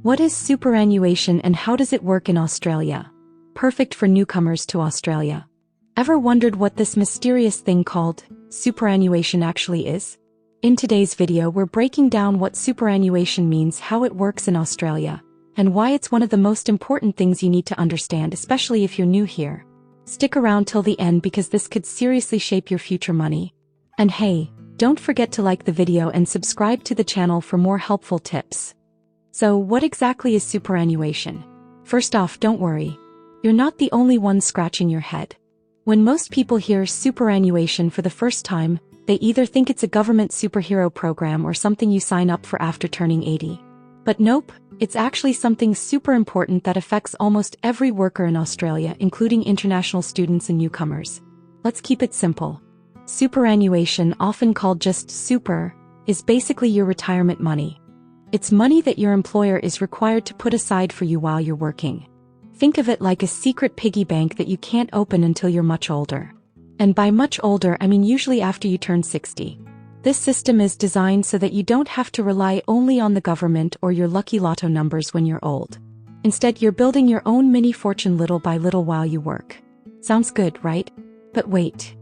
What is superannuation and how does it work in Australia? Perfect for newcomers to Australia. Ever wondered what this mysterious thing called superannuation actually is? In today's video, we're breaking down what superannuation means, how it works in Australia, and why it's one of the most important things you need to understand, especially if you're new here. Stick around till the end because this could seriously shape your future money. And hey, don't forget to like the video and subscribe to the channel for more helpful tips. So, what exactly is superannuation? First off, don't worry. You're not the only one scratching your head. When most people hear superannuation for the first time, they either think it's a government superhero program or something you sign up for after turning 80. But nope, it's actually something super important that affects almost every worker in Australia, including international students and newcomers. Let's keep it simple. Superannuation, often called just super, is basically your retirement money. It's money that your employer is required to put aside for you while you're working. Think of it like a secret piggy bank that you can't open until you're much older. And by much older, I mean usually after you turn 60. This system is designed so that you don't have to rely only on the government or your lucky lotto numbers when you're old. Instead, you're building your own mini fortune little by little while you work. Sounds good, right? But wait.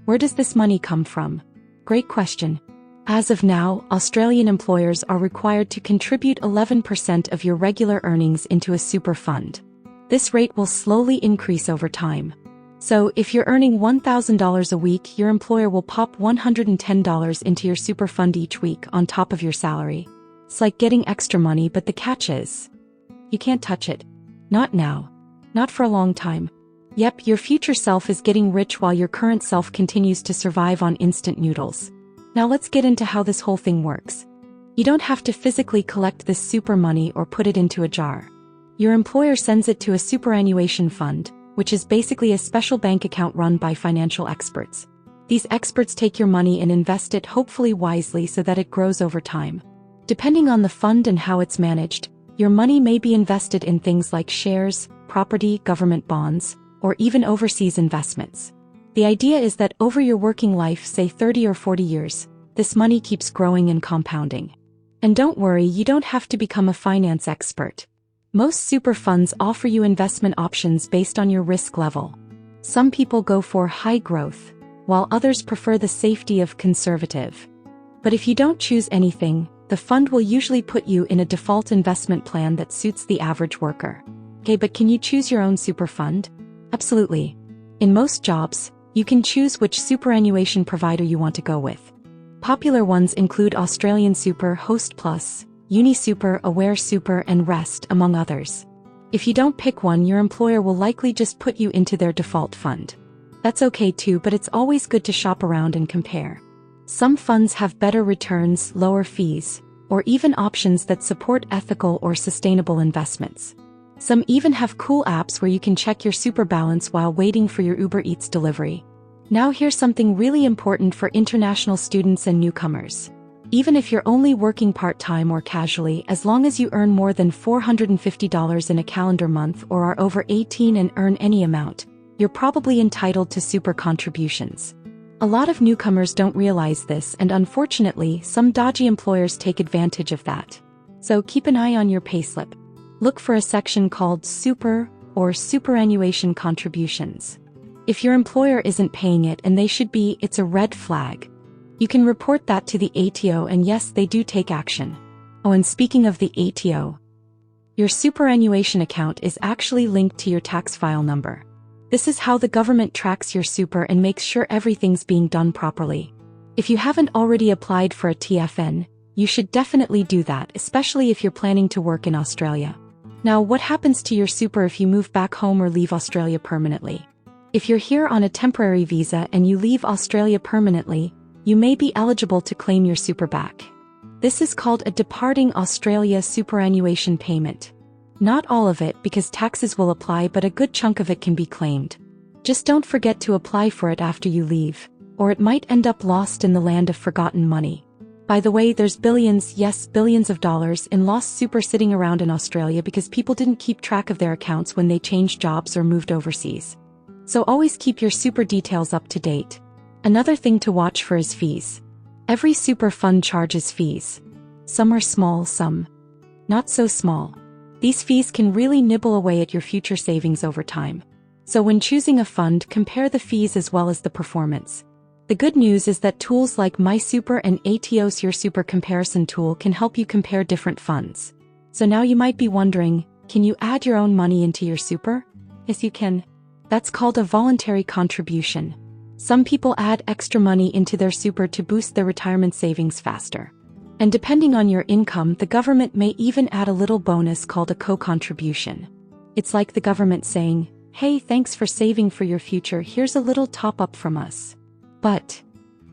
Where does this money come from? Great question. As of now, Australian employers are required to contribute 11% of your regular earnings into a super fund. This rate will slowly increase over time. So, if you're earning $1,000 a week, your employer will pop $110 into your super fund each week on top of your salary. It's like getting extra money, but the catch is, you can't touch it. Not now. Not for a long time. Yep, your future self is getting rich while your current self continues to survive on instant noodles. Now let's get into how this whole thing works. You don't have to physically collect this super money or put it into a jar. Your employer sends it to a superannuation fund, which is basically a special bank account run by financial experts. These experts take your money and invest it hopefully wisely so that it grows over time. Depending on the fund and how it's managed, your money may be invested in things like shares, property, government bonds, or even overseas investments. The idea is that over your working life, say 30 or 40 years, this money keeps growing and compounding. And don't worry, you don't have to become a finance expert. Most super funds offer you investment options based on your risk level. Some people go for high growth, while others prefer the safety of conservative. But if you don't choose anything, the fund will usually put you in a default investment plan that suits the average worker. Okay, but can you choose your own super fund? Absolutely. In most jobs, you can choose which superannuation provider you want to go with. Popular ones include Australian Super, Host Plus, UniSuper, Aware Super, and Rest, among others. If you don't pick one, your employer will likely just put you into their default fund. That's okay too, but it's always good to shop around and compare. Some funds have better returns, lower fees, or even options that support ethical or sustainable investments. Some even have cool apps where you can check your super balance while waiting for your Uber Eats delivery. Now here's something really important for international students and newcomers. Even if you're only working part-time or casually, as long as you earn more than $450 in a calendar month or are over 18 and earn any amount, you're probably entitled to super contributions. A lot of newcomers don't realize this, and unfortunately, some dodgy employers take advantage of that. So keep an eye on your payslip. Look for a section called Super or Superannuation Contributions. If your employer isn't paying it, and they should be, it's a red flag. You can report that to the ATO, and yes, they do take action. Oh, and speaking of the ATO, your superannuation account is actually linked to your tax file number. This is how the government tracks your super and makes sure everything's being done properly. If you haven't already applied for a TFN, you should definitely do that, especially if you're planning to work in Australia. Now, what happens to your super if you move back home or leave Australia permanently? If you're here on a temporary visa and you leave Australia permanently, you may be eligible to claim your super back. This is called a departing Australia superannuation payment. Not all of it, because taxes will apply, but a good chunk of it can be claimed. Just don't forget to apply for it after you leave, or it might end up lost in the land of forgotten money. By the way, there's billions, yes, billions of dollars in lost super sitting around in Australia because people didn't keep track of their accounts when they changed jobs or moved overseas. So always keep your super details up to date. Another thing to watch for is fees. Every super fund charges fees. Some are small, some Not so small. These fees can really nibble away at your future savings over time. So when choosing a fund, compare the fees as well as the performance. The good news is that tools like MySuper and ATO's Your Super comparison tool can help you compare different funds. So now you might be wondering, can you add your own money into your super? Yes, you can. That's called a voluntary contribution. Some people add extra money into their super to boost their retirement savings faster. And depending on your income, the government may even add a little bonus called a co-contribution. It's like the government saying, hey, thanks for saving for your future, here's a little top-up from us. But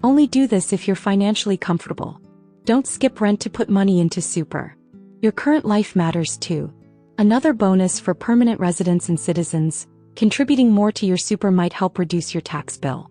only do this if you're financially comfortable. Don't skip rent to put money into super. Your current life matters too. Another bonus for permanent residents and citizens, contributing more to your super might help reduce your tax bill.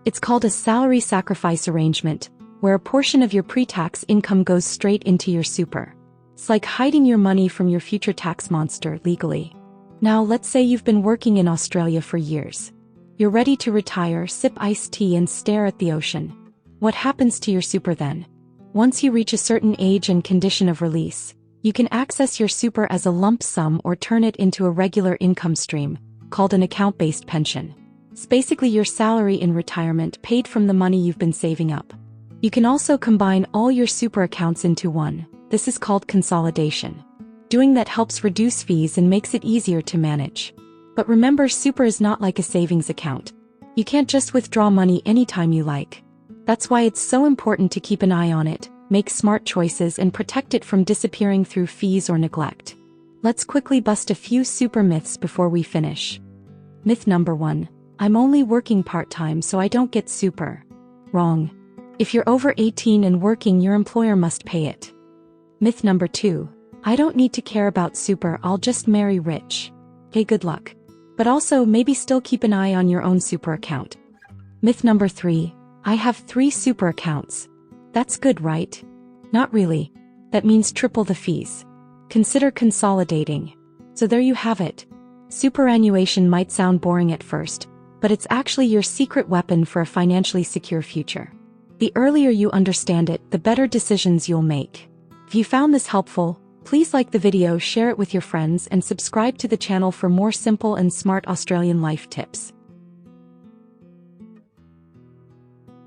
It's called a salary sacrifice arrangement, where a portion of your pre-tax income goes straight into your super. It's like hiding your money from your future tax monster legally. Now let's say you've been working in Australia for years. You're ready to retire, sip iced tea and stare at the ocean. What happens to your super then? Once you reach a certain age and condition of release, you can access your super as a lump sum or turn it into a regular income stream, called an account-based pension. It's basically your salary in retirement paid from the money you've been saving up. You can also combine all your super accounts into one. This is called consolidation. Doing that helps reduce fees and makes it easier to manage. But remember, super is not like a savings account. You can't just withdraw money anytime you like. That's why it's so important to keep an eye on it, make smart choices and protect it from disappearing through fees or neglect. Let's quickly bust a few super myths before we finish. Myth number 1. I'm only working part-time so I don't get super. Wrong. If you're over 18 and working, your employer must pay it. Myth number 2. I don't need to care about super, I'll just marry rich. Okay, good luck. But also, maybe still keep an eye on your own super account. Myth number 3. I have 3 super accounts. That's good, right? Not really. That means triple the fees. Consider consolidating. So there you have it. Superannuation might sound boring at first, but it's actually your secret weapon for a financially secure future. The earlier you understand it, the better decisions you'll make. If you found this helpful, please like the video, share it with your friends, and subscribe to the channel for more simple and smart Australian life tips.